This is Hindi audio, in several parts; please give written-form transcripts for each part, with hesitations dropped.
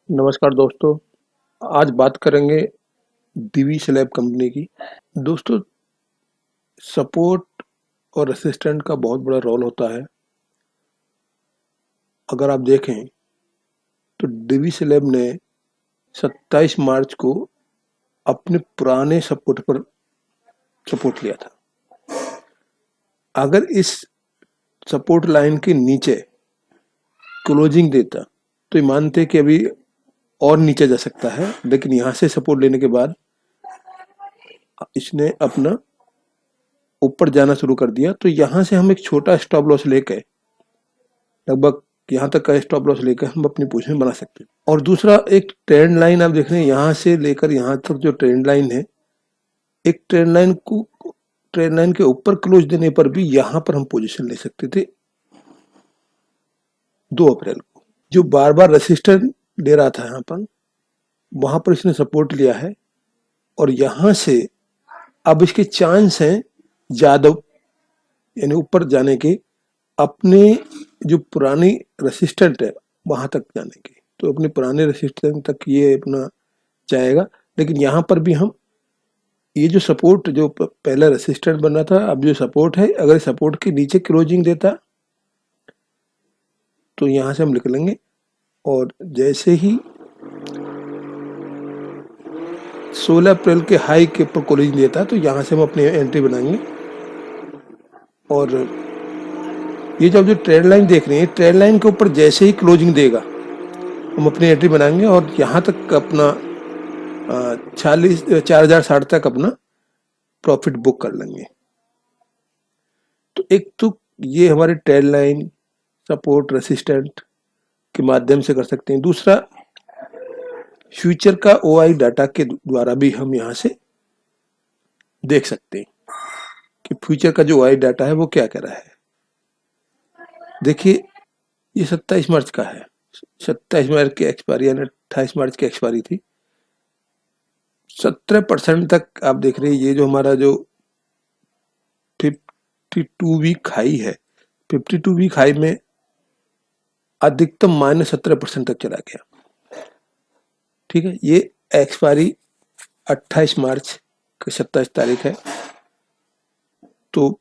नमस्कार दोस्तों। आज बात करेंगे डीवी स्लैब कंपनी की। दोस्तों, सपोर्ट और असिस्टेंट का बहुत बड़ा रोल होता है। अगर आप देखें तो डीवी स्लैब ने 27 मार्च को अपने पुराने सपोर्ट पर सपोर्ट लिया था। अगर इस सपोर्ट लाइन के नीचे क्लोजिंग देता तो ये मानते कि अभी और नीचे जा सकता है, लेकिन यहाँ से सपोर्ट लेने के बाद इसने अपना ऊपर जाना शुरू कर दिया। तो यहाँ से हम एक छोटा स्टॉप लॉस लेकर, लगभग यहाँ तक का स्टॉप लॉस लेकर हम अपनी पोजीशन बना सकते हैं। और दूसरा, एक ट्रेंड लाइन आप देख रहे हैं, यहाँ से लेकर यहाँ तक जो ट्रेंड लाइन है, एक ट्रेंड लाइन के ऊपर क्लोज देने पर भी यहाँ पर हम पोजीशन ले सकते थे 2 अप्रैल को। जो बार बार रेसिस्टेंस दे रहा था यहाँ पर, वहां पर इसने सपोर्ट लिया है और यहाँ से अब इसके चांस हैं ज्यादा, यानी ऊपर जाने के, अपने जो पुरानी रेसिस्टेंट है वहां तक जाने की। तो अपने पुराने रेसिस्टेंट तक ये अपना जाएगा। लेकिन यहाँ पर भी हम ये जो सपोर्ट, जो पहला रेसिस्टेंट बना था, अब जो सपोर्ट है, अगर सपोर्ट के नीचे क्लोजिंग देता तो यहाँ से हम निकलेंगे। और जैसे ही 16 अप्रैल के हाई के ऊपर क्लोजिंग देता तो यहाँ से हम अपनी एंट्री बनाएंगे। और ये जब जो ट्रेंड लाइन देख रहे हैं, ट्रेंड लाइन के ऊपर जैसे ही क्लोजिंग देगा हम अपनी एंट्री बनाएंगे और यहाँ तक अपना 4060 तक अपना प्रॉफिट बुक कर लेंगे। तो एक तो ये हमारे ट्रेंड लाइन, सपोर्ट, रेसिस्टेंट के माध्यम से कर सकते हैं। दूसरा, फ्यूचर का ओआई डाटा के द्वारा भी हम यहाँ से देख सकते हैं कि फ्यूचर का जो ओआई डाटा है वो क्या कह रहा है। देखिए, ये 27 मार्च का है। 27 मार्च की एक्सपायरी यानी 28 मार्च की एक्सपायरी थी। 17% तक आप देख रहे हैं। ये जो हमारा जो 52 वीक हाई है, 52 वीक हाई में अधिकतम -17% तक चला गया। ठीक है, ये एक्सपायरी 28 मार्च की 27 तारीख है। तो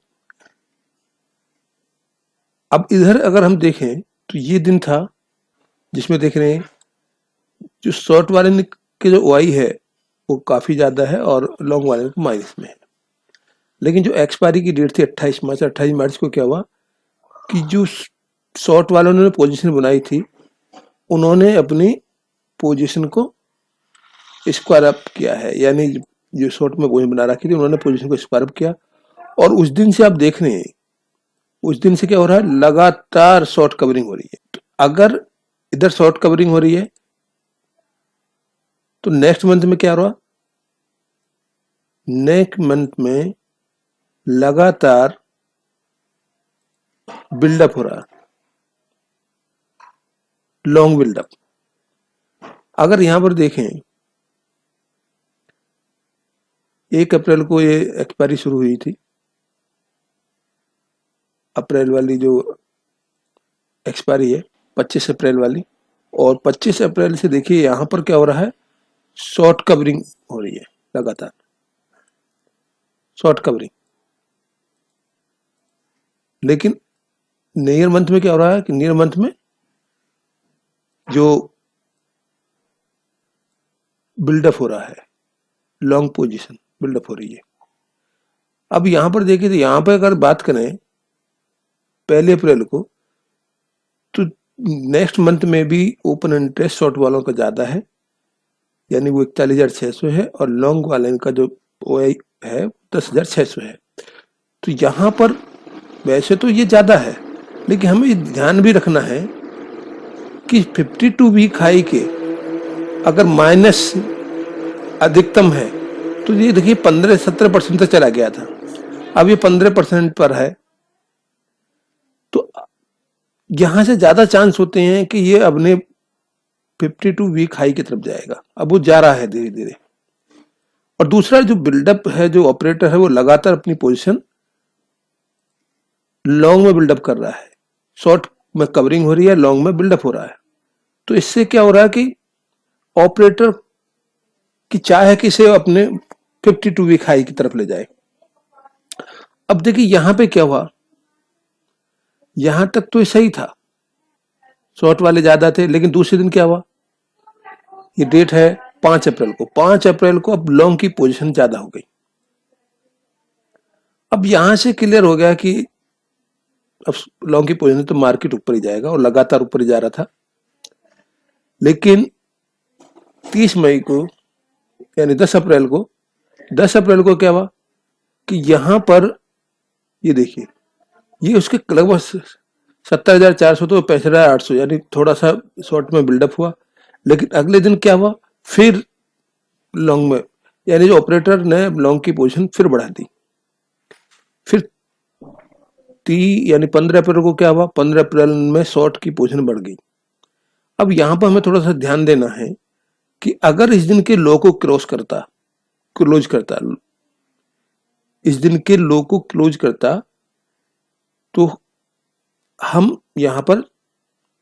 अब इधर अगर हम देखें तो ये दिन था जिसमें देख रहे हैं जो शॉर्ट वाले के जो ओआई है वो काफी ज्यादा है और लॉन्ग वाले के माइनस में है। लेकिन जो एक्सपायरी की डेट थी 28 मार्च, 28 मार्च को क्या हुआ कि जो शॉर्ट वालों ने पोजीशन बनाई थी, उन्होंने अपनी पोजीशन को स्क्वायर अप किया है। यानी जो शॉर्ट में पोजीशन बना रखी थी, उन्होंने पोजीशन को स्क्वायर अप किया। और उस दिन से आप देख रहे हैं, उस दिन से क्या हो रहा है, लगातार शॉर्ट कवरिंग हो रही है। तो अगर इधर शॉर्ट कवरिंग हो रही है तो नेक्स्ट मंथ में क्या हो रहा, नेक्स्ट मंथ में लगातार बिल्डअप हो रहा है, लॉन्ग बिल्डअप। अगर यहां पर देखें, 1 अप्रैल को ये एक्सपायरी शुरू हुई थी, अप्रैल वाली जो एक्सपायरी है 25 अप्रैल वाली। और 25 अप्रैल से देखिए यहां पर क्या हो रहा है, शॉर्ट कवरिंग हो रही है, लगातार शॉर्ट कवरिंग। लेकिन नियर मंथ में क्या हो रहा है कि नियर मंथ में जो बिल्डअप हो रहा है, लॉन्ग पोजीशन बिल्डअप हो रही है। अब यहां पर देखिए, तो यहां पर अगर बात करें 1 अप्रैल को, तो नेक्स्ट मंथ में भी ओपन इंटरेस्ट शॉर्ट वालों का ज्यादा है, यानी वो 41,600 है, और लॉन्ग वाले का जो ओआई है 10,600 है। तो यहाँ पर वैसे तो ये ज्यादा है, लेकिन हमें ध्यान भी रखना है कि 52 वीक हाई के अगर माइनस अधिकतम है तो ये देखिए 15-17% तक चला गया था, अब ये 15% पर है। तो यहां से ज्यादा चांस होते हैं कि ये अपने 52 वीक हाई की तरफ जाएगा। अब वो जा रहा है धीरे धीरे। और दूसरा जो बिल्डअप है, जो ऑपरेटर है, वो लगातार अपनी पोजीशन लॉन्ग में बिल्डअप कर रहा है। शॉर्ट में कवरिंग हो रही है, लॉन्ग में बिल्डअप हो रहा है। तो इससे क्या हो रहा है कि ऑपरेटर की चाह है कि इसे अपने 52 वीक हाई की तरफ ले जाए। अब देखिए यहां पे क्या हुआ, यहां तक तो ये सही था, शॉर्ट वाले ज्यादा थे, लेकिन दूसरे दिन क्या हुआ, ये डेट है 5 अप्रैल को, 5 अप्रैल को अब लॉन्ग की पोजीशन ज्यादा हो गई। अब यहां से क्लियर हो गया कि अब लॉन्ग की पोजीशन तो मार्केट ऊपर ही जाएगा, और लगातार ऊपर ही जा रहा था। लेकिन 30 मई को यानी 10 अप्रैल को क्या हुआ कि यहां पर ये देखिए, ये उसके लगभग 70,400 तो 65,800, यानी थोड़ा सा शॉर्ट में बिल्डअप हुआ। लेकिन अगले दिन क्या हुआ, फिर लॉन्ग में, यानी जो ऑपरेटर ने लॉन्ग की पोजीशन फिर बढ़ा दी। फिर यानी 15 अप्रैल को क्या हुआ, 15 अप्रैल में शॉर्ट की पोजीशन बढ़ गई। अब यहां पर हमें थोड़ा सा ध्यान देना है कि अगर इस दिन के लो को क्लोज करता, इस दिन के लो को क्लोज करता, तो हम यहां पर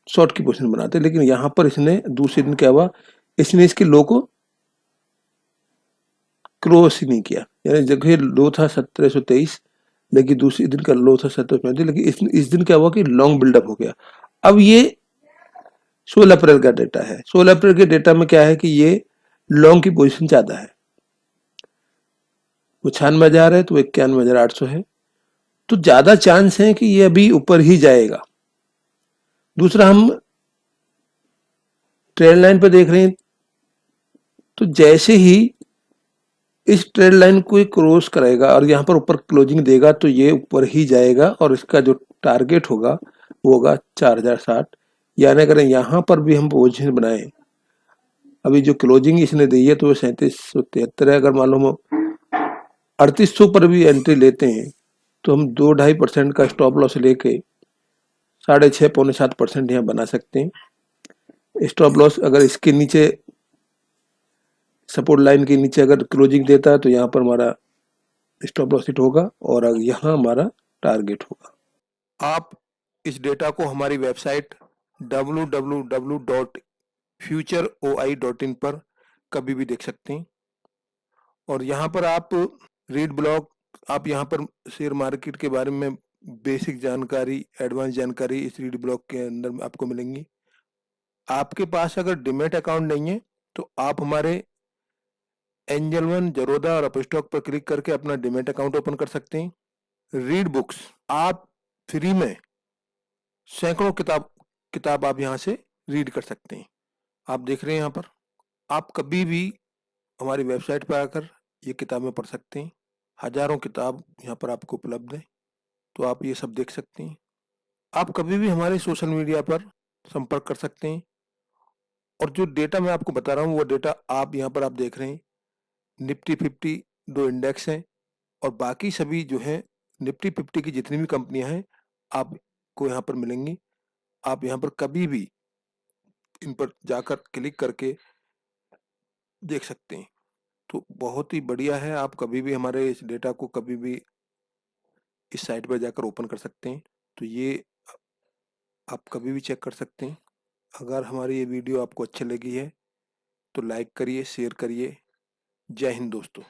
शॉर्ट की पोजीशन बनाते। लेकिन यहां पर इसने दूसरे दिन क्या हुआ, इसने इसके लो को क्रॉस ही नहीं किया, यानी जगह लो था 1723, लेकिन दूसरे दिन का लो था 1735, लेकिन इस दिन क्या हुआ कि लॉन्ग बिल्डअप हो गया। अब ये 16 अप्रैल का डेटा है, 16 अप्रैल के डेटा में क्या है कि ये लॉन्ग की पोजीशन ज्यादा है, वो 96,000 है तो 91,800 है, तो ज्यादा चांस है कि ये अभी ऊपर ही जाएगा। दूसरा, हम ट्रेंड लाइन पे देख रहे हैं, तो जैसे ही इस ट्रेंड लाइन को क्रॉस करेगा और यहाँ पर ऊपर क्लोजिंग देगा तो ये ऊपर ही जाएगा, और इसका जो टारगेट होगा वो होगा 4,060। यानी अगर यहाँ पर भी हम पोजीशन बनाए, अभी जो क्लोजिंग इसने दी है तो 3773 है, अगर मालूम हो 3800 पर भी एंट्री लेते हैं तो हम 2-2.5% का स्टॉप लॉस लेके 6.5-7% यहाँ बना सकते हैं। स्टॉप लॉस अगर इसके नीचे, सपोर्ट लाइन के नीचे अगर क्लोजिंग देता है तो यहाँ पर हमारा स्टॉप लॉस हिट होगा और यहाँ हमारा टारगेट होगा। आप इस डेटा को हमारी वेबसाइट www.futureoi.in पर कभी भी देख सकते हैं, और यहाँ पर आप रीड ब्लॉग, आप यहाँ पर शेयर मार्केट के बारे में बेसिक जानकारी, एडवांस जानकारी इस रीड ब्लॉग के अंदर आपको मिलेंगी। आपके पास अगर डिमेट अकाउंट नहीं है तो आप हमारे एंजल वन, जरोदा और अपस्टॉक पर क्लिक करके अपना डिमेट अकाउंट ओपन कर सकते हैं। रीड बुक्स आप फ्री में सैकड़ों किताब आप यहाँ से रीड कर सकते हैं। आप देख रहे हैं यहाँ पर, आप कभी भी हमारी वेबसाइट पर आकर ये किताबें पढ़ सकते हैं। हजारों किताब यहाँ पर आपको उपलब्ध है, तो आप ये सब देख सकते हैं। आप कभी भी हमारे सोशल मीडिया पर संपर्क कर सकते हैं, और जो डेटा मैं आपको बता रहा हूँ वो डेटा आप यहाँ पर आप देख रहे हैं। निफ्टी 50 दो इंडेक्स हैं, और बाकी सभी जो है निफ्टी 50 की जितनी भी कंपनियां हैं आपको यहाँ पर मिलेंगी। आप यहाँ पर कभी भी इन पर जाकर क्लिक करके देख सकते हैं, तो बहुत ही बढ़िया है। आप कभी भी हमारे इस डेटा को कभी भी इस साइट पर जाकर ओपन कर सकते हैं, तो ये आप कभी भी चेक कर सकते हैं। अगर हमारी ये वीडियो आपको अच्छी लगी है तो लाइक करिए, शेयर करिए। जय हिंद दोस्तों।